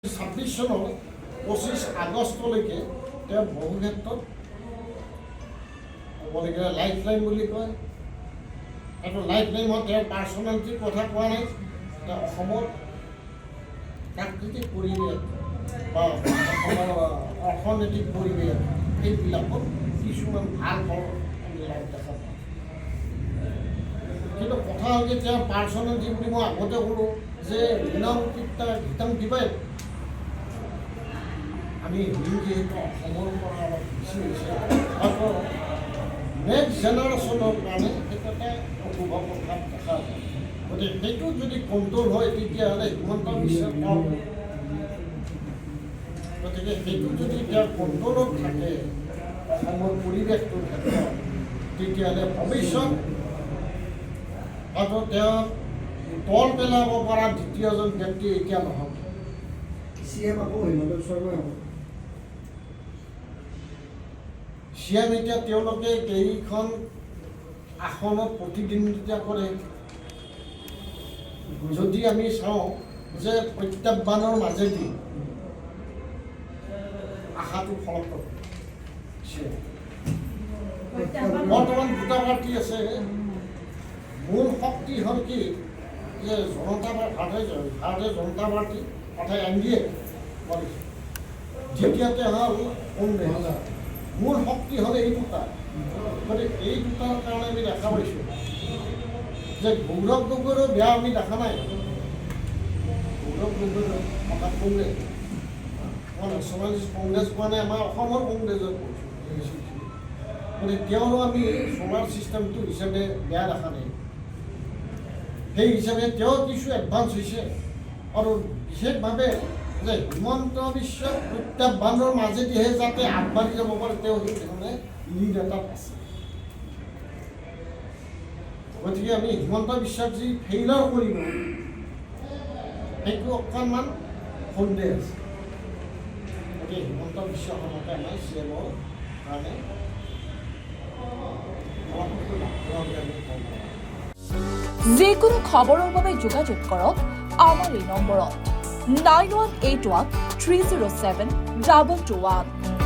26 চনৰ 25 আগষ্টলৈকে তেওঁ বহু ক্ষেত্ৰত ক'বলগীয়া লাইফ লাইন বুলি কয়। এইটো লাইফ লাইন মই তেওঁৰ পাৰ্চনেলিটিৰ কথা কোৱা নাই। তেওঁ অসমৰ প্ৰাকৃতিক পৰিৱেশ বা অসমৰ অৰ্থনৈতিক পৰিৱেশ সেইবিলাকত কিছুমান ভাল ফল আমি লাভ দেখা পাওঁ। কিন্তু কথা হ'ল যে তেওঁৰ পাৰ্চনেলিটি বুলি মই আগতে ক'লোঁ যে গীতাং দিবাই আমি হিন্দু যিহেতু অসমৰ পৰা অলপ বেছি হৈছে আৰু নেক্সট জেনেৰেশ্যনৰ কাৰণে সেইটো এটা অশুভ প্ৰভাৱ দেখা যায়। গতিকে সেইটো যদি কণ্ট্ৰল হয় তেতিয়াহ'লে হিমন্ত বিশ্ব কম। গতিকে সেইটো যদি এতিয়া কণ্ট্ৰলত থাকে অসমৰ পৰিৱেশটোৰ ক্ষেত্ৰত তেতিয়াহ'লে ভৱিষ্যত হয়তো তেওঁ তল পেলাব পৰা দ্বিতীয়জন ব্যক্তি এতিয়া নহ'ব। CM আকৌ হিমন্ত বিশ্ব শৰ্মাই হ'ব। CM এতিয়া তেওঁলোকে কেইখন আসনত প্ৰতিদ্বন্দ্বিতা কৰে। যদি আমি চাওঁ যে প্ৰত্যাহ্বানৰ মাজেদি আশাটো ফলপ্ৰসূ। বৰ্তমান দুটা পাৰ্টি আছে। মূল শক্তি হ'ল কি যে ভাৰতীয় জনতা পাৰ্টি অৰ্থাৎ NDA কৰিছে। দ্বিতীয়তে হ'ল কংগ্ৰেছ। মূল শক্তি হ'ল এই দুটা। গতিকে এই দুটাৰ কাৰণে আমি দেখা পাইছোঁ যে গৌৰৱ গগৈৰো বেয়া আমি দেখা নাই। গৌৰৱ গগৈ অৰ্থাৎ কংগ্ৰেছ মই নেশ্যনেলিষ্ট কংগ্ৰেছ কোৱা নাই, আমাৰ অসমৰ কংগ্ৰেছক কৈছোঁ। গতিকে তেওঁৰো আমি চলাৰ ছিষ্টেমটো হিচাপে বেয়া দেখা নাই। সেই হিচাপে তেওঁ কিছু এডভান্স হৈছে আৰু বিশেষভাৱে যে হিমন্ত বিশ্ব প্ৰত্যাহ্বানৰ মাজেদিহে যাতে আগবাঢ়ি যাব পাৰে তেওঁ সেইধৰণে লিড এটাত আছে। গতিকে আমি হিমন্ত বিশ্বক যি ফেইলাৰ কৰিব সেইটো অকণমান সন্দেহ আছে। গতিকে হিমন্ত বিশ্ব শৰ্মাকে আমাৰ CMৰ কাৰণে যিকোনো খবৰৰ বাবে যোগাযোগ কৰক আমাৰ এই নম্বৰত 9181 307 2221।